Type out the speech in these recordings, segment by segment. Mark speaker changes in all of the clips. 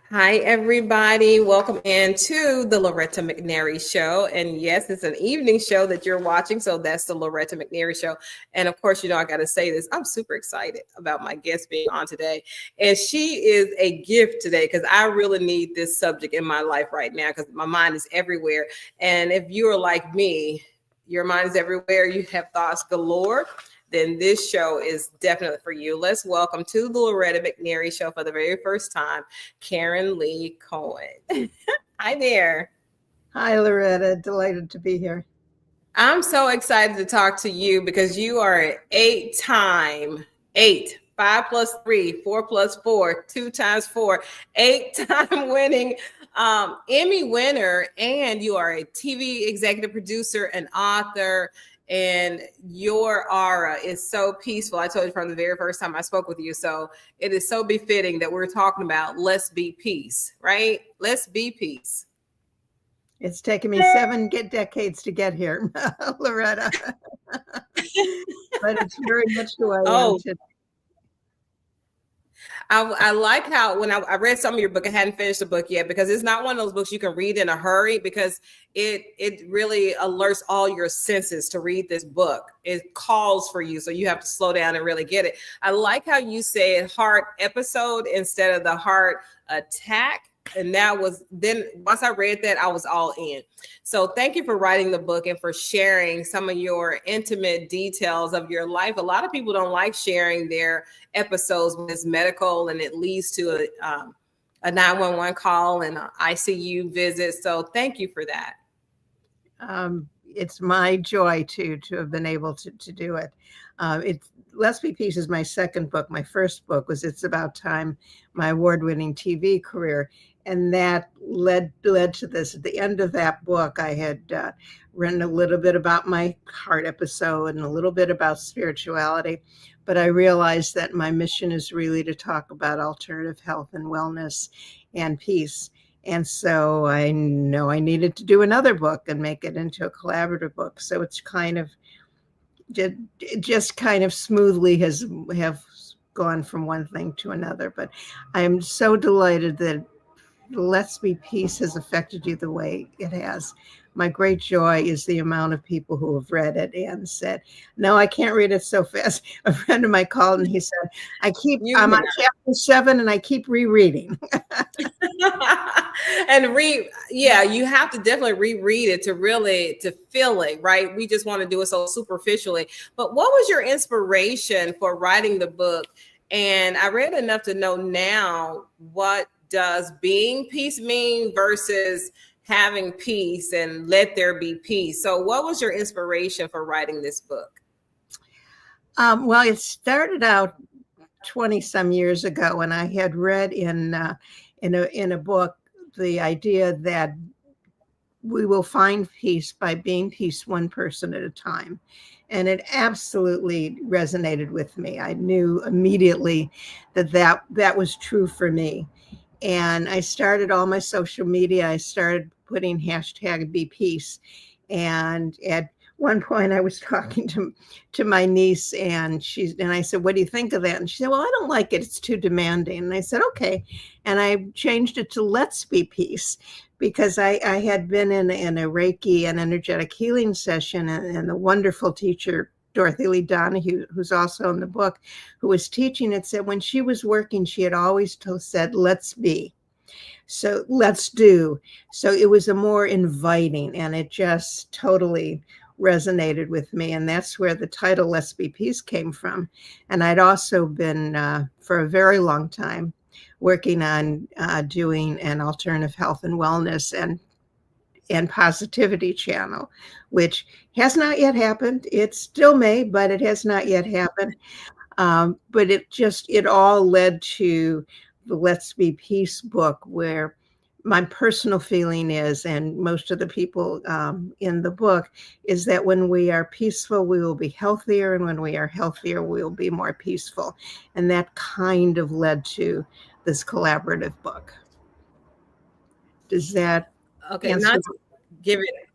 Speaker 1: Hi, everybody. Welcome into the Loretta McNary Show. And yes, it's an evening show that you're watching. So that's the Loretta McNary Show. And of course, I got to say this. I'm super excited about my guest being on today. And she is a gift today because I really need this subject in my life right now because my mind is everywhere. And if you are like me, your mind is everywhere. You have thoughts galore, then this show is definitely for you. Let's welcome to the Loretta McNary Show for the very first time, Karen Lee Cohen. Hi there.
Speaker 2: Hi, Loretta. Delighted to be here.
Speaker 1: I'm so excited to talk to you because you are an eight, 5 plus 3, 4 plus 4, 2 times 4, 8-time winning Emmy winner. And you are a TV executive producer and author. And your aura is so peaceful. I told you from the very first time I spoke with you. So it is so befitting that we're talking about let's be peace, right? Let's be peace.
Speaker 2: It's taken me 7 decades to get here, Loretta. But it's very much who I am today.
Speaker 1: I like how when I read some of your book, I hadn't finished the book yet because it's not one of those books you can read in a hurry because it really alerts all your senses to read this book. It calls for you, so you have to slow down and really get it. I like how you said heart episode instead of the heart attack. And that was then once I read that, I was all in. So thank you for writing the book and for sharing some of your intimate details of your life. A lot of people don't like sharing their episodes when it's medical and it leads to a 911 call and an ICU visit. So thank you for that.
Speaker 2: It's my joy to have been able to do it. Let's Be Peace is my second book. My first book was It's About Time, my award-winning TV career. And that led to this. At the end of that book, I had written a little bit about my heart episode and a little bit about spirituality. But I realized that my mission is really to talk about alternative health and wellness and peace. And so I know I needed to do another book and make it into a collaborative book. So it's kind of just kind of smoothly have gone from one thing to another. But I'm so delighted that Let's Be Peace has affected you the way it has. My great joy is the amount of people who have read it and said, no, I can't read it so fast. A friend of mine called and he said, I'm on chapter 7 and I keep rereading.
Speaker 1: And you have to definitely reread it to feel it, right? We just want to do it so superficially. But what was your inspiration for writing the book? And I read enough to know now what does being peace mean versus having peace and let there be peace. So what was your inspiration for writing this book?
Speaker 2: Well, it started out 20 some years ago when I had read in a book the idea that we will find peace by being peace one person at a time. And it absolutely resonated with me. I knew immediately that was true for me. And I started all my social media. I started putting hashtag be peace. And at one point I was talking to my niece and I said, what do you think of that? And she said, well, I don't like it. It's too demanding. And I said, okay. And I changed it to let's be peace because I had been in a Reiki and energetic healing session and the wonderful teacher, Dorothy Lee Donahue, who's also in the book, who was teaching it, said when she was working, she had always said, let's be. So let's do. So it was a more inviting and it just totally resonated with me. And that's where the title Let's Be Peace came from. And I'd also been, for a very long time, working on doing an alternative health and wellness and positivity channel, which has not yet happened. It still may, but it has not yet happened. But it all led to the Let's Be Peace book, where my personal feeling is, and most of the people in the book, is that when we are peaceful, we will be healthier. And when we are healthier, we will be more peaceful. And that kind of led to this collaborative book. Does that
Speaker 1: okay? Not to give it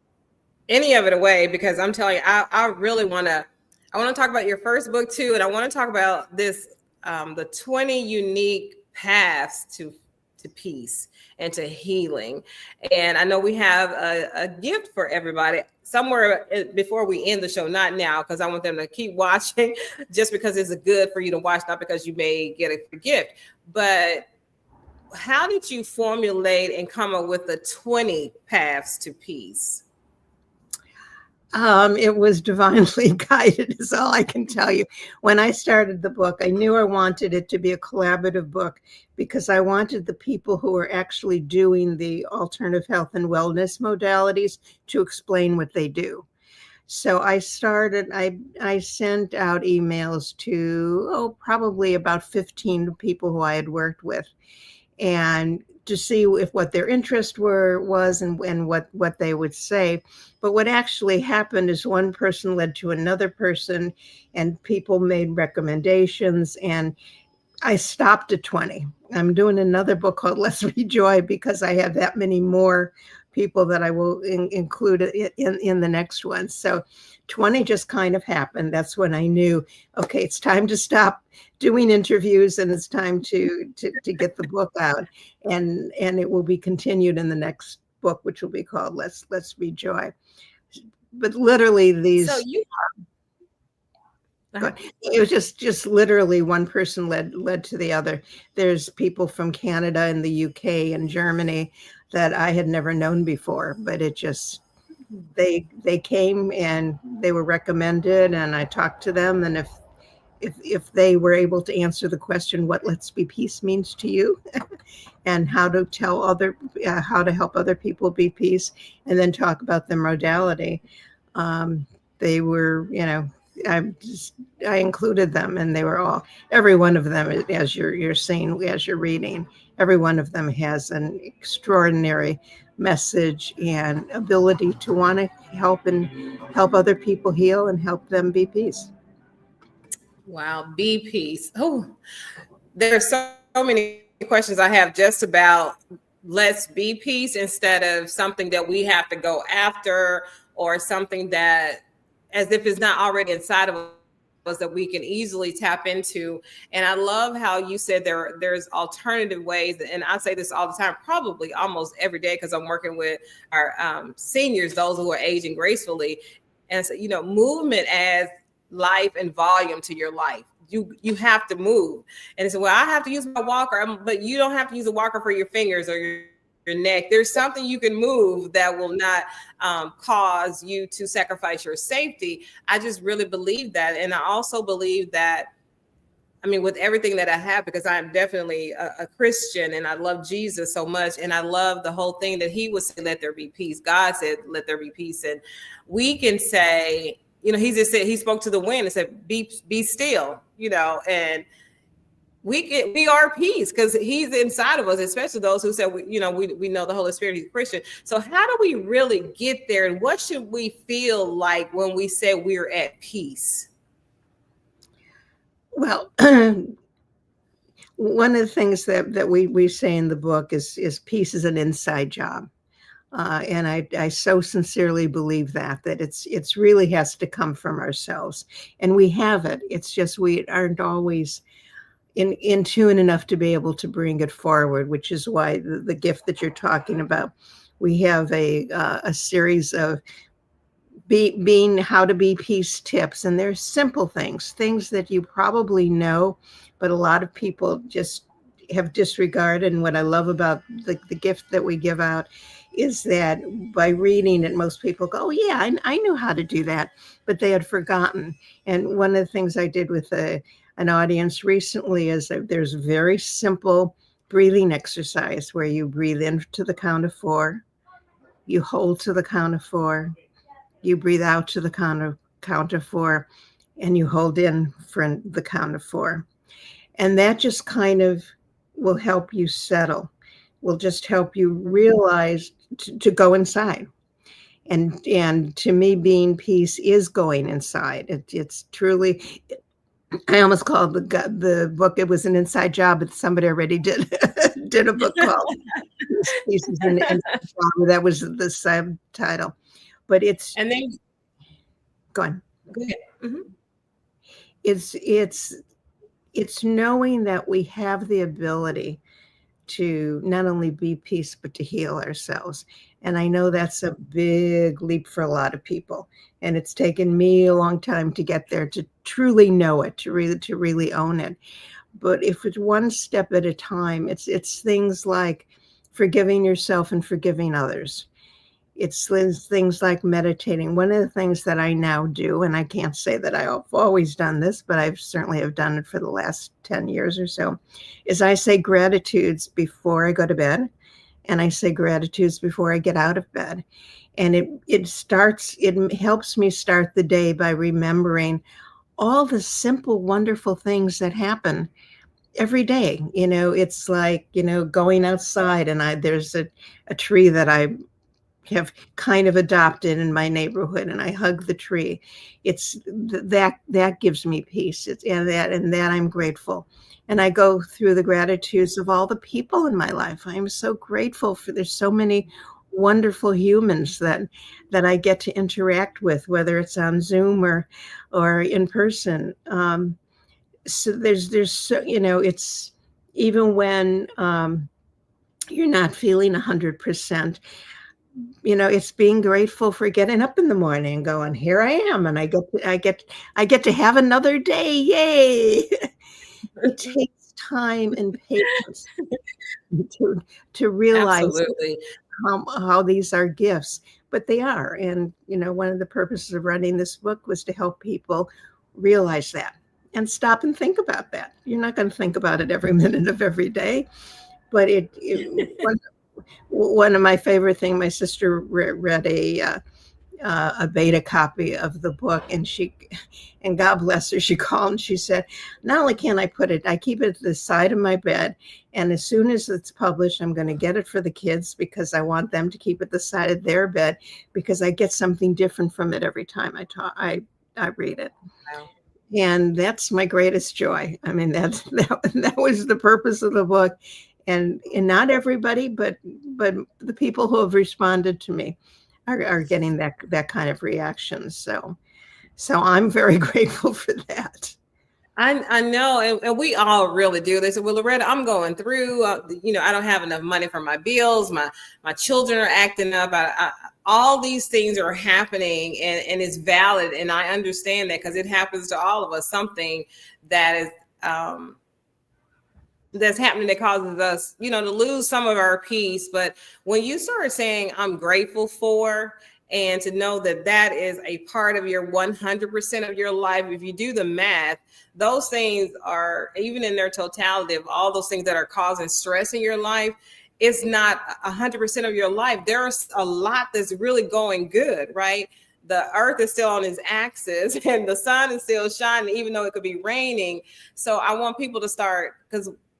Speaker 1: any of it away because I'm telling you, I really want to. I want to talk about your first book too, and I want to talk about this the 20 unique paths to to peace and to healing. And I know we have a gift for everybody somewhere before we end the show, not now, because I want them to keep watching just because it's good for you to watch, not because you may get a gift. But how did you formulate and come up with the 20 paths to peace?
Speaker 2: It was divinely guided, is all I can tell you. When I started the book, I knew I wanted it to be a collaborative book because I wanted the people who are actually doing the alternative health and wellness modalities to explain what they do. So I sent out emails to, probably about 15 people who I had worked with, and to see if what their interest was and what they would say. But what actually happened is one person led to another person, and people made recommendations, and I stopped at 20. I'm doing another book called Let's Rejoy because I have that many more people that I will include in the next one. So 20 just kind of happened. That's when I knew, okay, it's time to stop doing interviews and it's time to get the book out. And it will be continued in the next book, which will be called Let's Rejoy. But literally these...
Speaker 1: So you...
Speaker 2: It was just literally one person led to the other. There's people from Canada and the UK and Germany that I had never known before, but it just, they came and they were recommended, and I talked to them, and if they were able to answer the question, what Let's Be Peace means to you, and how to how to help other people be peace, and then talk about the modality. They were, I included them, and they were every one of them, as you're seeing, as you're reading, every one of them has an extraordinary message and ability to want to help other people heal and help them be peace.
Speaker 1: Wow, be peace. Oh, there are so many questions I have just about let's be peace instead of something that we have to go after, or something that, as if it's not already inside of us, that we can easily tap into. And I love how you said there's alternative ways. And I say this all the time, probably almost every day, because I'm working with our seniors, those who are aging gracefully. And so, movement adds life and volume to your life. You have to move. And so, well, I have to use my walker, but you don't have to use a walker for your fingers or your neck. There's something you can move that will not cause you to sacrifice your safety. I just really believe that. And I also believe that, with everything that I have, because I'm definitely a Christian and I love Jesus so much. And I love the whole thing that he was saying, let there be peace. God said, let there be peace. And we can say, he just said, he spoke to the wind and said, be still, and we are peace because he's inside of us, especially those who said, we know the Holy Spirit, he's Christian. So how do we really get there? And what should we feel like when we say we're at peace?
Speaker 2: Well, one of the things that we say in the book is peace is an inside job. And I so sincerely believe that it's really has to come from ourselves, and we have it. It's just we aren't always in tune enough to be able to bring it forward, which is why the gift that you're talking about, we have a series of being how to be peace tips, and they're simple things that you probably know, but a lot of people just have disregarded. And what I love about the gift that we give out is that by reading it, most people go, oh yeah, I knew how to do that, but they had forgotten. And one of the things I did with an audience recently is that there's a very simple breathing exercise where you breathe in to the count of 4, you hold to the count of 4, you breathe out to the count of 4, and you hold in for the count of 4. And that just kind of will help you settle, will just help you realize to go inside. And to me, being peace is going inside. It's truly, I almost called the book, it was an inside job, but somebody already did a book called Peace is an Inside Job. That was the subtitle. But it's,
Speaker 1: and then
Speaker 2: go on.
Speaker 1: Go ahead. Mm-hmm.
Speaker 2: It's knowing that we have the ability to not only be peace, but to heal ourselves. And I know that's a big leap for a lot of people. And it's taken me a long time to get there, to truly know it, to really own it. But if it's one step at a time, it's things like forgiving yourself and forgiving others. It's things like meditating. One of the things that I now do, and I can't say that I've always done this, but I've certainly have done it for the last 10 years or so, is I say gratitudes before I go to bed, and I say gratitudes before I get out of bed. And it helps me start the day by remembering all the simple, wonderful things that happen every day. It's like, going outside, and there's a tree that I have kind of adopted in my neighborhood, and I hug the tree. It's that gives me peace. And that I'm grateful. And I go through the gratitudes of all the people in my life. I'm so grateful for, there's so many wonderful humans that I get to interact with, whether it's on Zoom or in person. So there's so, it's even when you're not feeling 100%, it's being grateful for getting up in the morning and going, here I am, and I get to have another day. Yay. It takes time and patience to realize
Speaker 1: Absolutely.
Speaker 2: how these are gifts, but they are. And, one of the purposes of writing this book was to help people realize that and stop and think about that. You're not going to think about it every minute of every day, but one of my favorite things, my sister read a beta copy of the book, and God bless her, she called and she said, not only can I keep it at the side of my bed, and as soon as it's published, I'm going to get it for the kids because I want them to keep it the side of their bed, because I get something different from it every time I read it.
Speaker 1: Wow.
Speaker 2: And that's my greatest joy. I mean, that was the purpose of the book. And not everybody, but the people who have responded to me are getting that kind of reaction. So I'm very grateful for that.
Speaker 1: I know, and we all really do. They said, "Well, Loretta, I'm going through. I don't have enough money for my bills. My children are acting up. All these things are happening, and it's valid. And I understand that, because it happens to all of us. Something that is that's happening that causes us, to lose some of our peace. But when you start saying, I'm grateful for, and to know that that is a part of your 100% of your life, if you do the math, those things are, even in their totality of all those things that are causing stress in your life, it's not 100% of your life. There's a lot that's really going good, right? The earth is still on its axis and the sun is still shining, even though it could be raining. So I want people to start,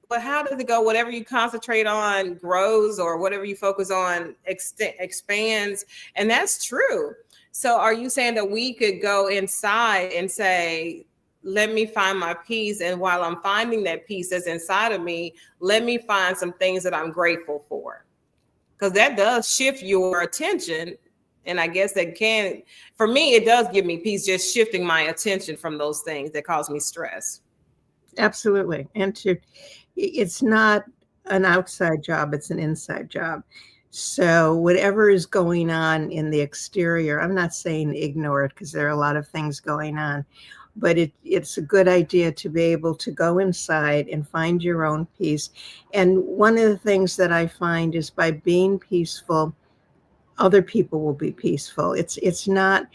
Speaker 1: but how does it go? Whatever you concentrate on grows, or whatever you focus on expands. And that's true. So are you saying that we could go inside and say, let me find my peace, and while I'm finding that peace that's inside of me, let me find some things that I'm grateful for? Because that does shift your attention. And I guess for me, it does give me peace, just shifting my attention from those things that cause me stress.
Speaker 2: Absolutely. And it's not an outside job, it's an inside job. So whatever is going on in the exterior, I'm not saying ignore it, because there are a lot of things going on, but it's a good idea to be able to go inside and find your own peace. And one of the things that I find is, by being peaceful, other people will be peaceful. It's not,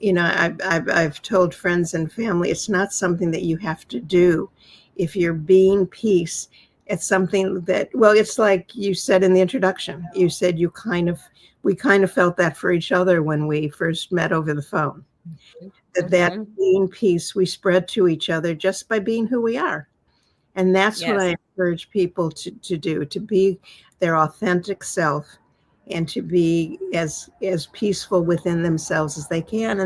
Speaker 2: I've told friends and family, it's not something that you have to do. If you're being peace, it's something that, well, it's like you said in the introduction. You said we kind of felt that for each other when we first met over the phone. That being peace we spread to each other just by being who we are. And that's what I encourage people to do, to be their authentic self, and to be as peaceful within themselves as they can.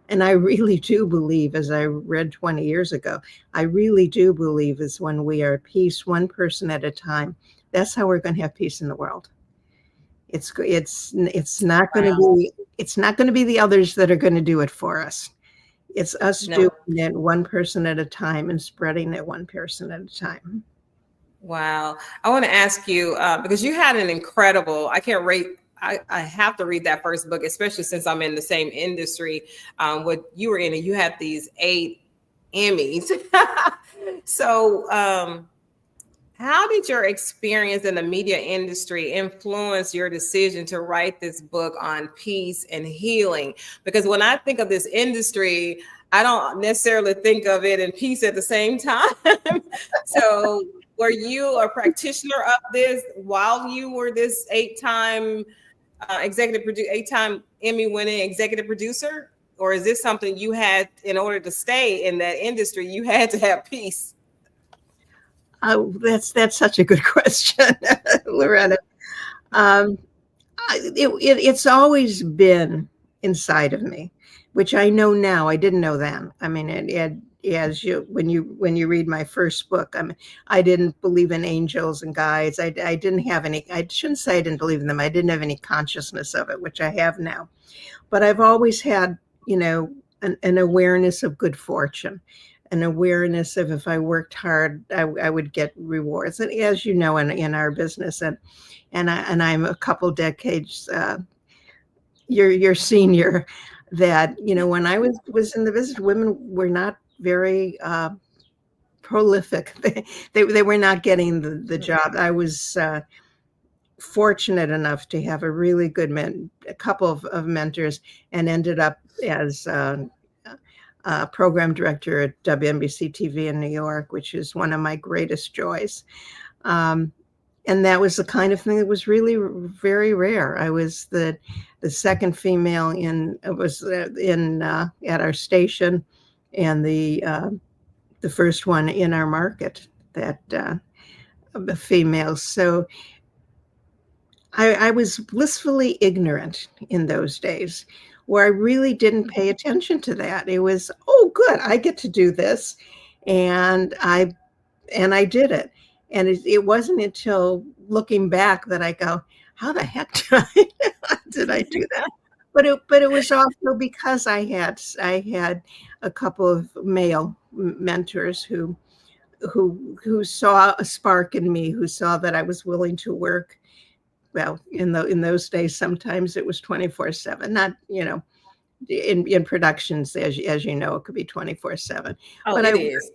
Speaker 2: And I really do believe, as I read 20 years ago, I really do believe is when we are at peace, one person at a time, that's how we're going to have peace in the world. It's not going to be the others that are going to do it for us. It's us doing it one person at a time and spreading it one person at a time.
Speaker 1: Wow. I want to ask you, because you had an incredible, I can't rate, I have to read that first book, especially since I'm in the same industry. What you were in, and you had these 8 Emmys. So, how did your experience in the media industry influence your decision to write this book on peace and healing? Because when I think of this industry, I don't necessarily think of it in peace at the same time. So, were you a practitioner of this while you were this 8-time executive producer, 8-time Emmy-winning executive producer, or is this something you had in order to stay in that industry? You had to have peace.
Speaker 2: Oh, that's such a good question, Loretta. It's always been inside of me, which I know now. I didn't know then. I mean, as you when you read my first book, I didn't believe in angels and guides. I didn't have any. I shouldn't say I didn't believe in them. I didn't have any consciousness of it, which I have now. But I've always had, an awareness of good fortune, an awareness of if I worked hard, I would get rewards. And as you know, in our business, and I'm a couple decades your senior, that when I was in the business, women were not very prolific. They were not getting the job. I was fortunate enough to have a really good a couple of mentors, and ended up as program director at WNBC TV in New York, which is one of my greatest joys. And that was the kind of thing that was really very rare. I was the second female at our station, and the first one in our market that females. So I was blissfully ignorant in those days, where I really didn't pay attention to that. It was, oh, good, I get to do this, and I did it. And it wasn't until looking back that I go, how the heck did I do that? But it was also because I had a couple of male mentors who saw a spark in me, who saw that I was willing to work. Well, in those days, sometimes it was 24/7, not, in productions, as you know, it could be 24/7.
Speaker 1: Oh,
Speaker 2: but
Speaker 1: it is.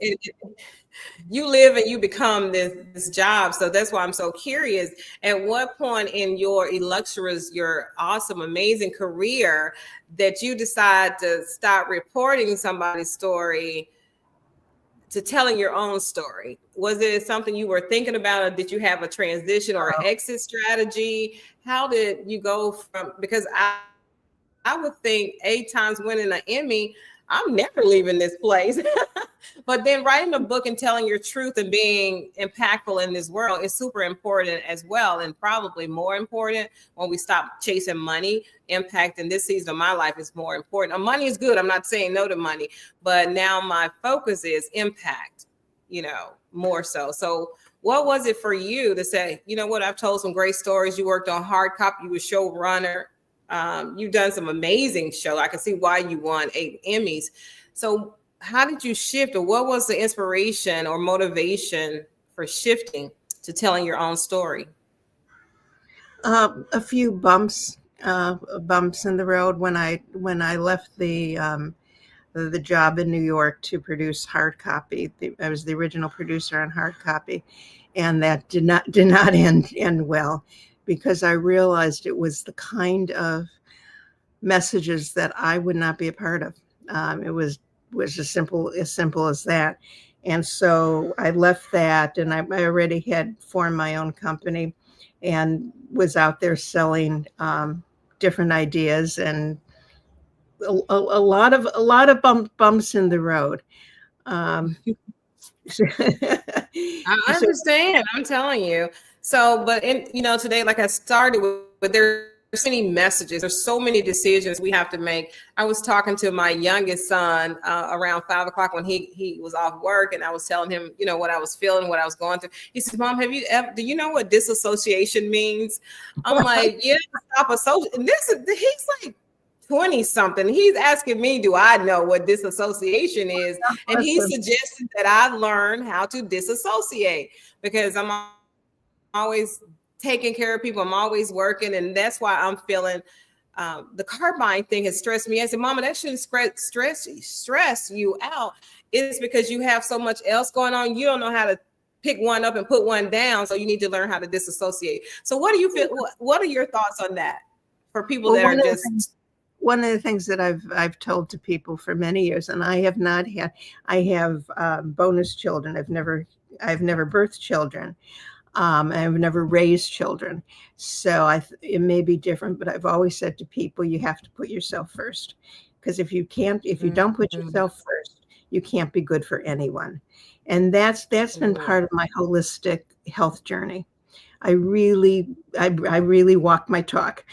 Speaker 1: You live and you become this job. So that's why I'm so curious. At what point in your illustrious, your awesome, amazing career that you decide to stop reporting somebody's story to telling your own story? Was it something you were thinking about, or did you have a transition or an exit strategy? How did you go from, because I would think 8 times winning an Emmy, I'm never leaving this place. But then writing a book and telling your truth and being impactful in this world is super important as well. And probably more important when we stop chasing money. Impact in this season of my life is more important. Money is good. I'm not saying no to money, but now my focus is impact, more so. So what was it for you to say, you know what, I've told some great stories. You worked on hard copy. You were showrunner. You've done some amazing show. I can see why you won 8 Emmys. So how did you shift, or what was the inspiration or motivation for shifting to telling your own story?
Speaker 2: A few bumps in the road when I left the job in New York to produce hard copy. I was the original producer on hard copy, and that did not end well, because I realized it was the kind of messages that I would not be a part of. It was as simple as that. And so I left that, and I already had formed my own company and was out there selling different ideas, and a lot of bumps in the road.
Speaker 1: I understand. I'm telling you. So, but today, like I started with there's so many messages. There's so many decisions we have to make. I was talking to my youngest son around 5 o'clock when he was off work, and I was telling him, what I was feeling, what I was going through. He says, "Mom, do you know what disassociation means?" I'm like, "Yeah, stop associating." And he's like 20 something. He's asking me, do I know what disassociation is? And he
Speaker 2: Awesome.
Speaker 1: suggested that I've learned how to disassociate because I'm always taking care of people. I'm always working. And that's why I'm feeling the carbine thing has stressed me. I said, Mama, that shouldn't stress you out. It's because you have so much else going on. You don't know how to pick one up and put one down. So you need to learn how to disassociate. So what do you feel? What are your thoughts on that for people that are just...
Speaker 2: One of the things that I've told to people for many years, and I have bonus children. I've never birthed children. I've never raised children. So it may be different, but I've always said to people, you have to put yourself first. Because if you don't put yourself first, you can't be good for anyone. And that's been part of my holistic health journey. I really walk my talk.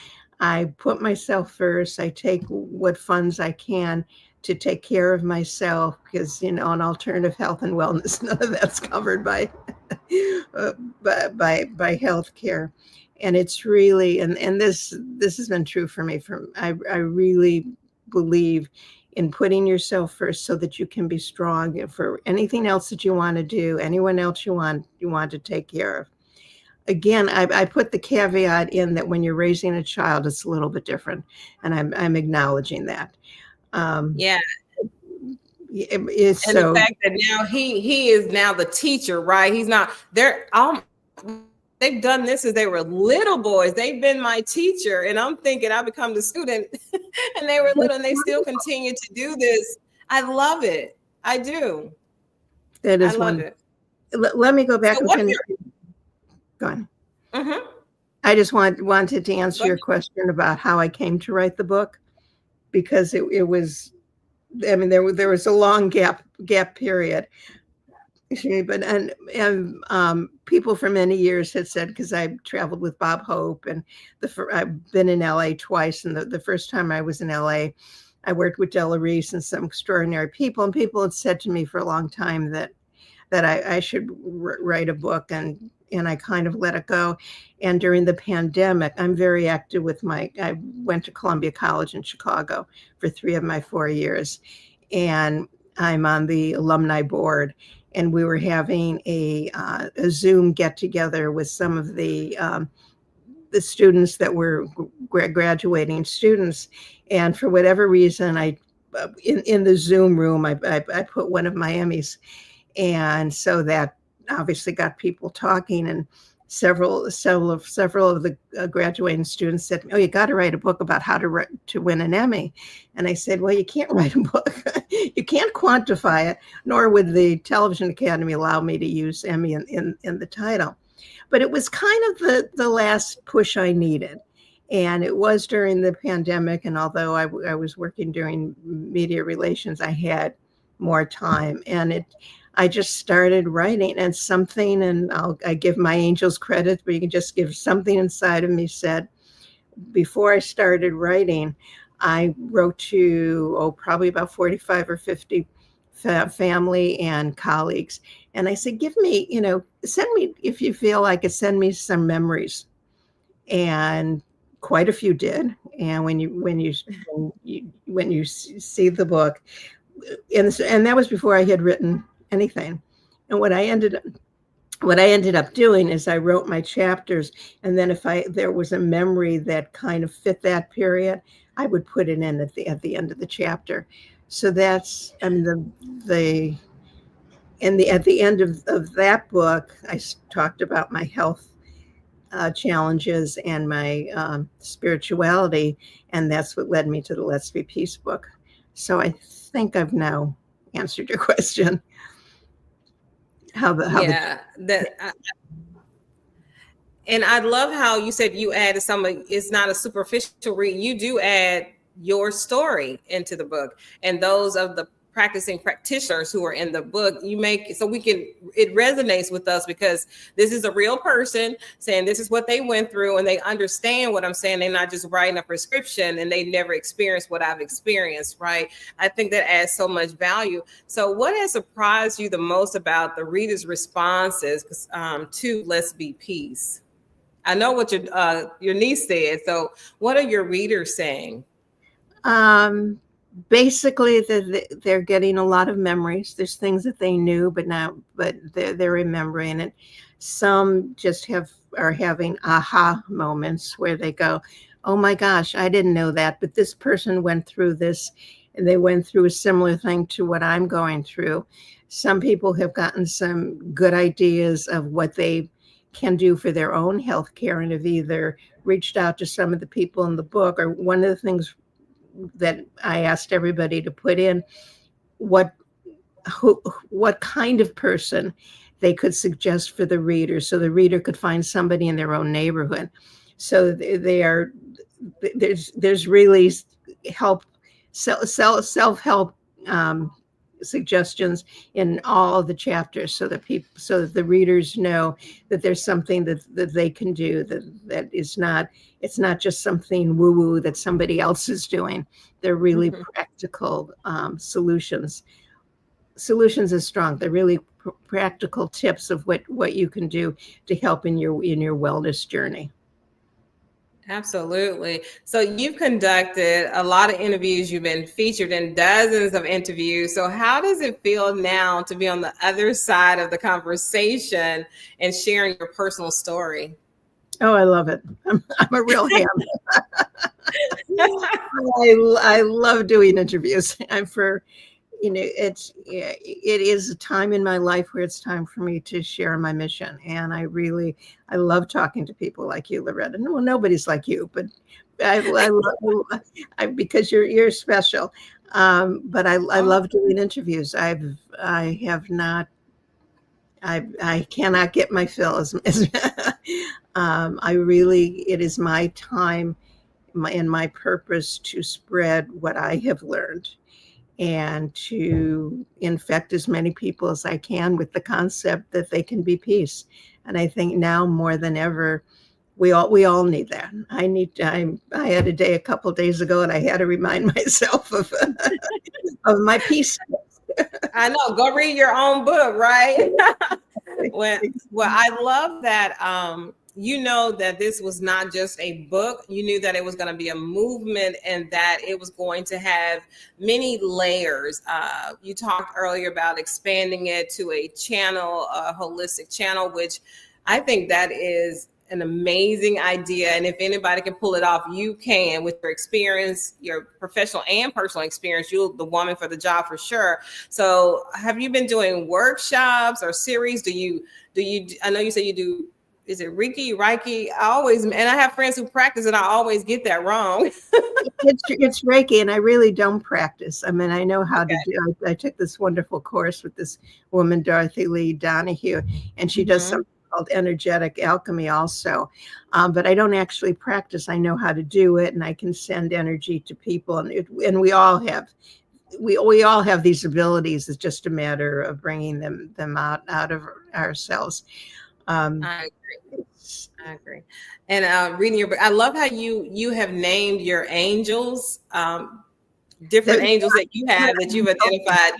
Speaker 2: I put myself first. I take what funds I can to take care of myself because, in alternative health and wellness, none of that's covered by health care. And it's really, and this has been true for me. I really believe in putting yourself first so that you can be strong for anything else that you want to do, anyone else you want to take care of. Again, I put the caveat in that when you're raising a child, it's a little bit different, and I'm acknowledging that.
Speaker 1: Yeah.
Speaker 2: And
Speaker 1: the fact that now he is now the teacher, right? He's not there. They've done this as they were little boys. They've been my teacher, and I'm thinking I become the student, and they were little, and they still continue to do this. I love it. I do.
Speaker 2: That is
Speaker 1: I love it.
Speaker 2: Let me go back and finish. Go on.
Speaker 1: Mm-hmm.
Speaker 2: I just wanted to answer your question about how I came to write the book, because it was, I mean, there was a long gap period. But people for many years had said, because I traveled with Bob Hope, and I've been in LA twice, and the first time I was in LA, I worked with Della Reese and some extraordinary people, and people had said to me for a long time that I should write a book, and I kind of let it go. And during the pandemic, I'm very active I went to Columbia College in Chicago for 3 of my 4 years, and I'm on the alumni board. And we were having a Zoom get together with some of the students that were graduating students. And for whatever reason, in the Zoom room, I put one of my Emmys. And so that obviously got people talking, and several of the graduating students said, "Oh, you got to write a book about how to win an Emmy." And I said, "Well, you can't write a book. You can't quantify it, nor would the Television Academy allow me to use Emmy in the title." But it was kind of the last push I needed. And it was during the pandemic. And although I was working during media relations, I had more time. And I just started writing, and something, and I give my angels credit, but you can just give something inside of me said, before I started writing, I wrote to, probably about 45 or 50 family and colleagues. And I said, give me, send me, if you feel like it, send me some memories. And quite a few did. And when you see the book, and that was before I had written anything. And what I ended up doing is I wrote my chapters, and then if there was a memory that kind of fit that period, I would put it in at the end of the chapter. So that's, I mean, at the end of that book, I talked about my health challenges and my spirituality, and that's what led me to the Let's Be Peace book. So I think I've now answered your question.
Speaker 1: And I love how you said you added it's not a superficial read. You do add your story into the book, and those of the practicing practitioners who are in the book, you make so it resonates with us, because this is a real person saying this is what they went through, and they understand what I'm saying. They're not just writing a prescription and they never experienced what I've experienced, right? I think that adds so much value. So what has surprised you the most about the readers' responses to Let's Be Peace? I know what your niece said. So what are your readers saying?
Speaker 2: Um, Basically, they're getting a lot of memories. There's things that they knew, but they're remembering it. Some just are having aha moments where they go, "Oh my gosh, I didn't know that," but this person went through this, and they went through a similar thing to what I'm going through. Some people have gotten some good ideas of what they can do for their own health care and have either reached out to some of the people in the book, or one of the things that I asked everybody to put in what what kind of person they could suggest for the reader, so the reader could find somebody in their own neighborhood. So they are there's really help self-help suggestions in all of the chapters, so that the readers know that there's something that they can do, that is not, it's not just something woo-woo that somebody else is doing. They're really practical solutions. Solutions is strong. They're really practical tips of what you can do to help in your wellness journey.
Speaker 1: Absolutely. So you've conducted a lot of interviews. You've been featured in dozens of interviews. So how does it feel now to be on the other side of the conversation and sharing your personal story?
Speaker 2: Oh, I love it. I'm a real ham. I love doing interviews. It is a time in my life where it's time for me to share my mission. And I love talking to people like you, Loretta. Well, nobody's like you, but because you're special. But I love doing interviews. I cannot get my fill. It is my time and my purpose to spread what I have learned and to infect as many people as I can with the concept that they can be peace. And I think now more than ever, we all need that. I had a day a couple of days ago, and I had to remind myself of my peace.
Speaker 1: I know. Go read your own book, right? Well, I love that. You know that this was not just a book. You knew that it was going to be a movement and that it was going to have many layers. You talked earlier about expanding it to a channel, a holistic channel, which I think that is an amazing idea. And if anybody can pull it off, you can, with your experience, your professional and personal experience. You're the woman for the job for sure. So have you been doing workshops or series? Do you, I know you say you do, is it Reiki? And I have friends who practice and I always get that wrong.
Speaker 2: It's Reiki, and I really don't practice. I mean, I know how to do. I took this wonderful course with this woman, Dorothy Lee Donahue, and she does something called energetic alchemy also. But I don't actually practice. I know how to do it, and I can send energy to people, and we all have. We all have these abilities. It's just a matter of bringing them out of ourselves.
Speaker 1: I agree. And reading your book, I love how you have named your angels, different angels that you have that you've identified.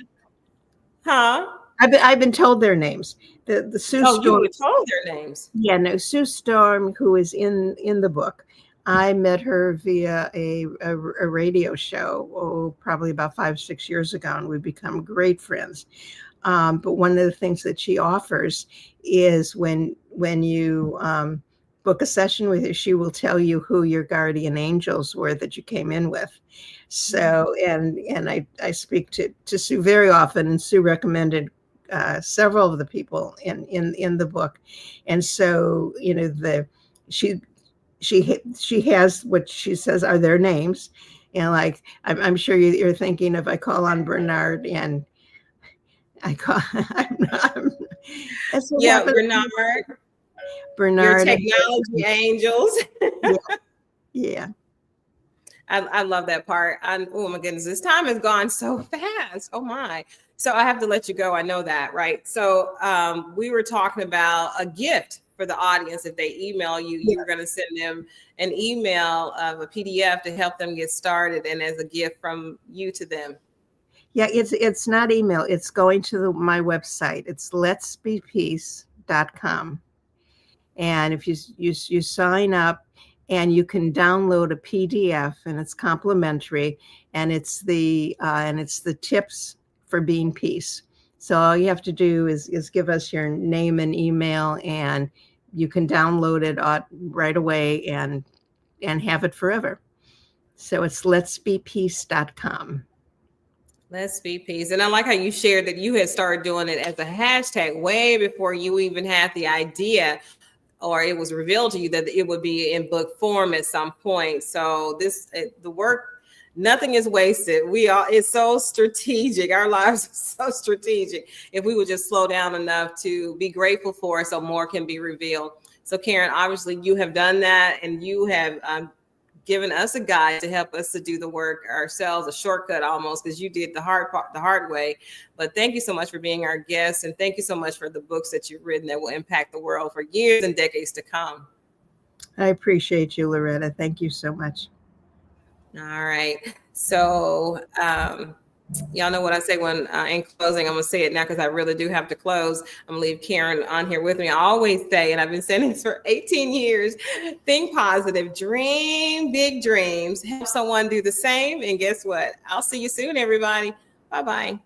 Speaker 1: Huh?
Speaker 2: I've been told their names. The Sue Storm.
Speaker 1: You were told their names.
Speaker 2: Yeah, no, Sue Storm, who is in the book. I met her via a radio show, probably about 5-6 years ago, and we've become great friends. But one of the things that she offers is when you book a session with her, she will tell you who your guardian angels were that you came in with. So, and I speak to Sue very often, and Sue recommended several of the people in the book. And so, she has what she says are their names. And like, I'm sure you're thinking, if I call on Bernard and I call Bernard,
Speaker 1: your technology angels.
Speaker 2: Yeah.
Speaker 1: I love that part. Oh my goodness, this time has gone so fast. Oh my. So I have to let you go. I know that, right? So we were talking about a gift for the audience. If they email you, you were going to send them an email of a PDF to help them get started, and as a gift from you to them.
Speaker 2: Yeah, it's not email. It's going to my website. It's letsbepeace.com. And if you sign up, and you can download a PDF, and it's complimentary, and it's the tips for being peace. So all you have to do is give us your name and email, and you can download it right away and have it forever. So it's letsbepeace.com.
Speaker 1: Let's be peace. And I like how you shared that you had started doing it as a hashtag way before you even had the idea, or it was revealed to you that it would be in book form at some point. So the work, nothing is wasted. It's so strategic. Our lives are so strategic. If we would just slow down enough to be grateful for it, so more can be revealed. So Karen, obviously you have done that, and you have given us a guide to help us to do the work ourselves, a shortcut almost, because you did the hard part the hard way. But thank you so much for being our guest, and thank you so much for the books that you've written that will impact the world for years and decades to come.
Speaker 2: I appreciate you, Loretta. Thank you so much.
Speaker 1: All right. So y'all know what I say when in closing. I'm gonna say it now because I really do have to close. I'm gonna leave Karen on here with me. I always say, and I've been saying this for 18 years, think positive, dream big dreams, help someone do the same. And guess what? I'll see you soon, everybody. Bye-bye.